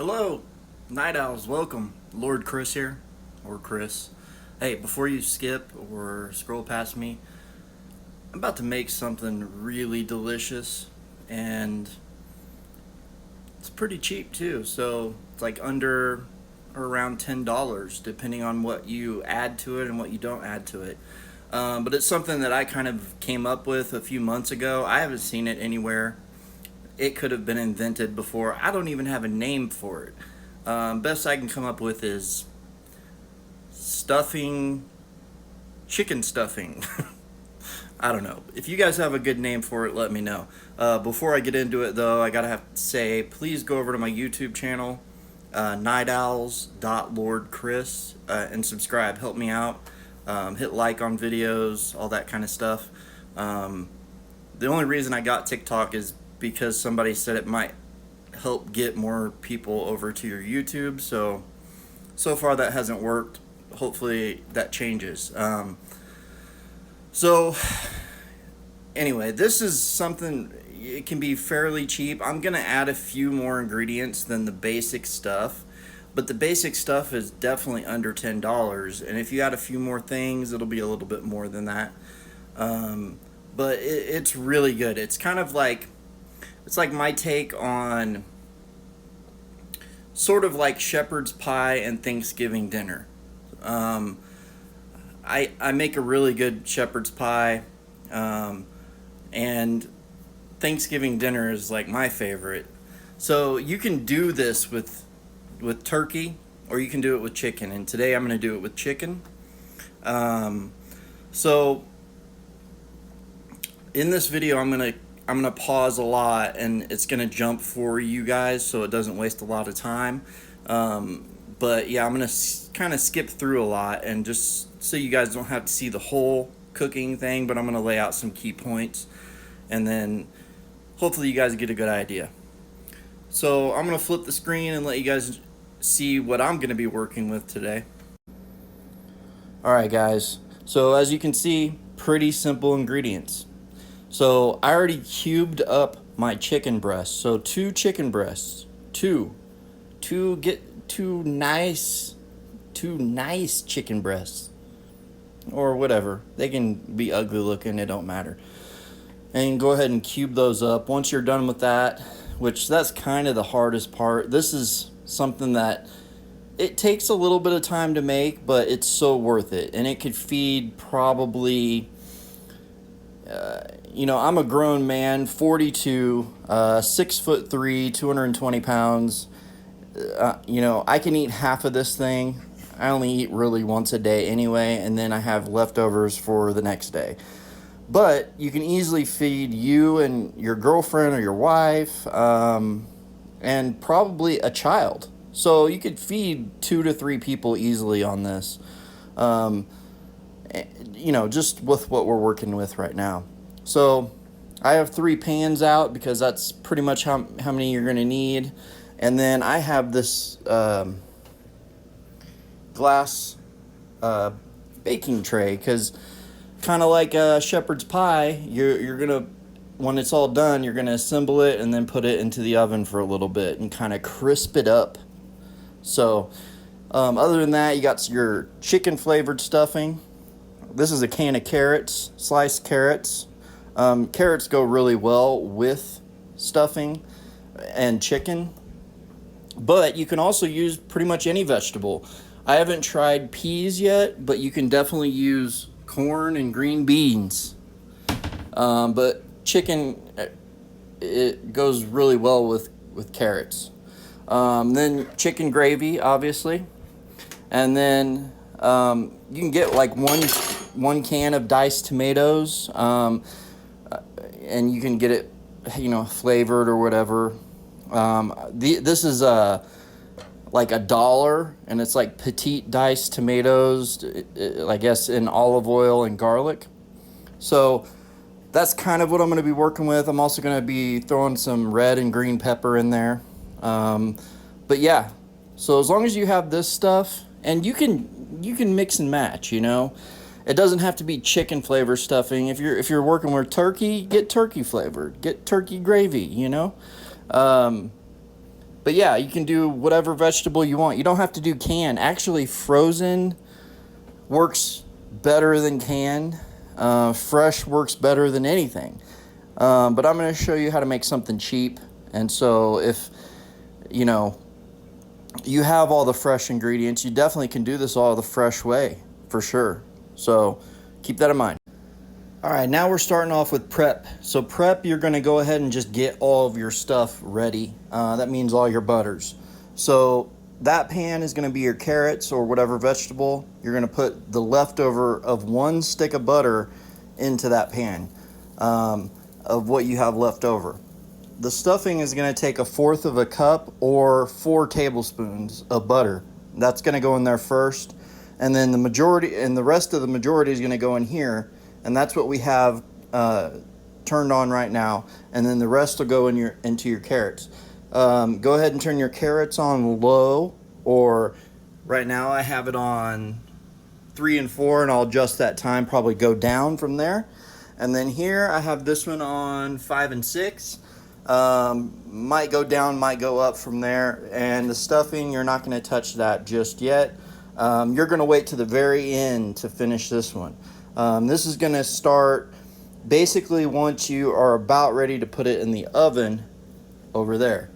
Hello, Night Owls, welcome. Lord Chris here, or Chris. Hey, before you skip or scroll past me, I'm about to make something really delicious, and it's pretty cheap too. So it's like under or around $10, depending on what you add to it and what you don't add to it. But it's something that I kind of came up with a few months ago. I haven't seen it anywhere. It could have been invented before. I don't even have a name for it. Best I can come up with is stuffing, chicken stuffing. I don't know. If you guys have a good name for it, let me know. Before I get into it, though, I gotta have to say, please go over to my YouTube channel, nightowls.lordchris, and subscribe. Help me out. Hit like on videos, all that kind of stuff. The only reason I got TikTok is because somebody said it might help get more people over to your YouTube. So far that hasn't worked. Hopefully that changes. So anyway, this is something, it can be fairly cheap. I'm gonna add a few more ingredients than the basic stuff, but the basic stuff is definitely under $10. And if you add a few more things, it'll be a little bit more than that. But it's really good. It's like my take on sort of like shepherd's pie and Thanksgiving dinner. Um, I make a really good shepherd's pie, and Thanksgiving dinner is like my favorite. So you can do this with turkey, or you can do it with chicken. And today I'm going to do it with chicken. Um, so in this video, I'm gonna pause a lot, and it's gonna jump for you guys, so it doesn't waste a lot of time. But yeah, I'm gonna kind of skip through a lot, and just so you guys don't have to see the whole cooking thing, but I'm gonna lay out some key points, and then hopefully you guys get a good idea. So I'm gonna flip the screen and let you guys see what I'm gonna be working with today. All right, guys. So as you can see, pretty simple ingredients. So I already cubed up my chicken breasts. So two chicken breasts, two nice chicken breasts, or whatever. They can be ugly looking, it don't matter. And go ahead and cube those up. Once you're done with that, which that's kind of the hardest part. This is something that it takes a little bit of time to make, but it's so worth it. And it could feed probably, I'm a grown man, 42, 6'3", 220 pounds. I can eat half of this thing. I only eat really once a day anyway, and then I have leftovers for the next day. But you can easily feed you and your girlfriend or your wife, and probably a child. So you could feed 2 to 3 people easily on this. Um, just with what we're working with right now. So I have 3 pans out because that's pretty much how many you're going to need. And then I have this glass baking tray, because kind of like a shepherd's pie, you're going to, when it's all done, you're going to assemble it and then put it into the oven for a little bit and kind of crisp it up. So other than that, you got your chicken flavored stuffing. This is a can of carrots, sliced carrots. Carrots go really well with stuffing and chicken, but you can also use pretty much any vegetable. I haven't tried peas yet, but you can definitely use corn and green beans. But chicken, it goes really well with carrots. Then chicken gravy, obviously. And then you can get like one can of diced tomatoes, and you can get it, flavored or whatever. This is like $1, and it's like petite diced tomatoes, I guess, in olive oil and garlic. So that's kind of what I'm going to be working with. I'm also going to be throwing some red and green pepper in there. But yeah, so as long as you have this stuff, and you can mix and match, It doesn't have to be chicken flavor stuffing. If you're working with turkey, get turkey flavored. Get turkey gravy, But yeah, you can do whatever vegetable you want. You don't have to do canned. Actually, frozen works better than canned. Fresh works better than anything. But I'm going to show you how to make something cheap. And so if, you know, you have all the fresh ingredients, you definitely can do this all the fresh way, for sure. So keep that in mind. All right, now we're starting off with prep. So prep, you're going to go ahead and just get all of your stuff ready. That means all your butters. So that pan is going to be your carrots or whatever vegetable. You're going to put the leftover of 1 stick of butter into that pan of what you have left over. The stuffing is going to take 1/4 of a cup or 4 tablespoons of butter. That's going to go in there first, and then the majority and the rest of the majority is going to go in here, and that's what we have turned on right now. And then the rest will go into your carrots. Go ahead and turn your carrots on low, or right now I have it on 3 and 4, and I'll adjust that time, probably go down from there. And then here I have this one on 5 and 6. Might go down, might go up from there. And the stuffing, you're not going to touch that just yet. You're going to wait to the very end to finish this one. This is going to start basically once you are about ready to put it in the oven over there.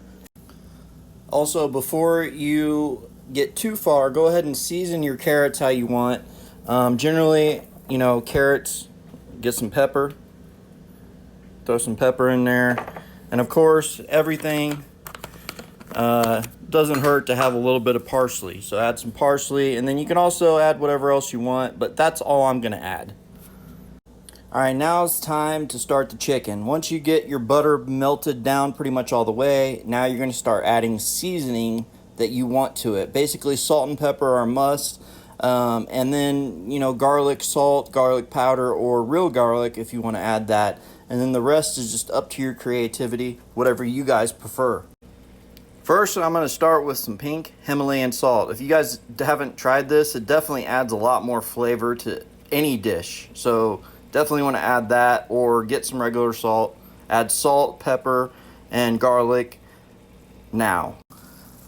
Also, before you get too far, go ahead and season your carrots how you want. Generally, you know, carrots, get some pepper, throw some pepper in there. And of course, everything doesn't hurt to have a little bit of parsley. So add some parsley, and then you can also add whatever else you want, but that's all I'm going to add. All right, now it's time to start the chicken. Once you get your butter melted down pretty much all the way, now you're going to start adding seasoning that you want to it. Basically, salt and pepper are a must. And then, you know, garlic salt, garlic powder, or real garlic if you want to add that. And then the rest is just up to your creativity, whatever you guys prefer. First, I'm going to start with some pink Himalayan salt. If you guys haven't tried this, it definitely adds a lot more flavor to any dish. So definitely want to add that, or get some regular salt. Add salt, pepper, and garlic now.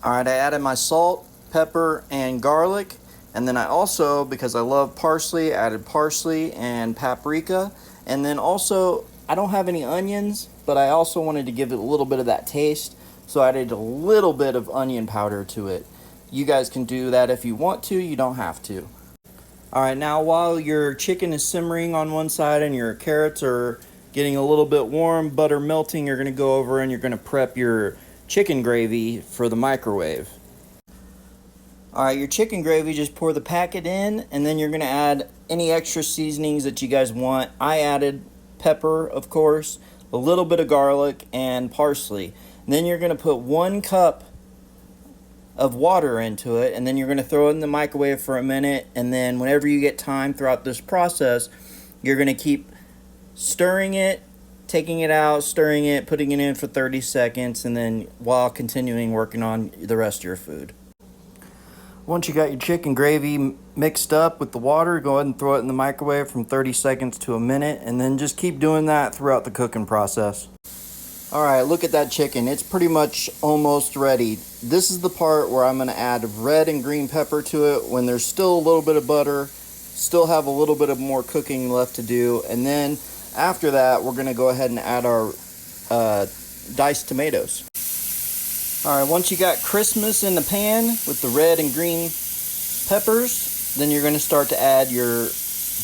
All right, I added my salt, pepper, and garlic. And then I also, because I love parsley, added parsley and paprika. And then also, I don't have any onions, but I also wanted to give it a little bit of that taste. So I added a little bit of onion powder to it. You guys can do that if you want to, you don't have to. All right, now while your chicken is simmering on one side and your carrots are getting a little bit warm, butter melting, you're gonna go over and you're gonna prep your chicken gravy for the microwave. All right, your chicken gravy, just pour the packet in, and then you're gonna add any extra seasonings that you guys want. I added pepper, of course, a little bit of garlic, and parsley. And then you're gonna put 1 cup of water into it, and then you're gonna throw it in the microwave for a minute, and then whenever you get time throughout this process, you're gonna keep stirring it, taking it out, stirring it, putting it in for 30 seconds, and then while continuing working on the rest of your food. Once you got your chicken gravy mixed up with the water, go ahead and throw it in the microwave from 30 seconds to a minute, and then just keep doing that throughout the cooking process. All right, look at that chicken. It's pretty much almost ready. This is the part where I'm going to add red and green pepper to it when there's still a little bit of butter, still have a little bit of more cooking left to do, and then after that, we're going to go ahead and add our diced tomatoes. All right, once you got Christmas in the pan with the red and green peppers, then you're going to start to add your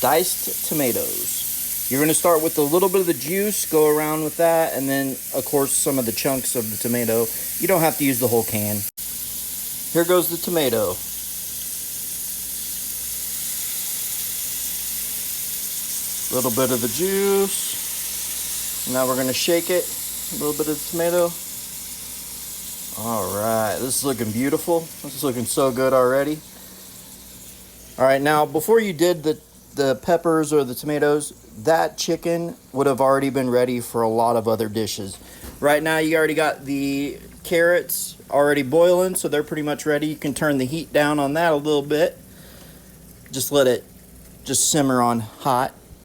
diced tomatoes. You're going to start with a little bit of the juice, go around with that, and then, of course, some of the chunks of the tomato. You don't have to use the whole can. Here goes the tomato. A little bit of the juice. Now we're going to shake it. A little bit of the tomato. All right, this is looking beautiful. This is looking so good already. All right, now before you did the peppers or the tomatoes, that chicken would have already been ready for a lot of other dishes. Right now you already got the carrots already boiling, so they're pretty much ready. You can turn the heat down on that a little bit. Just let it just simmer on hot.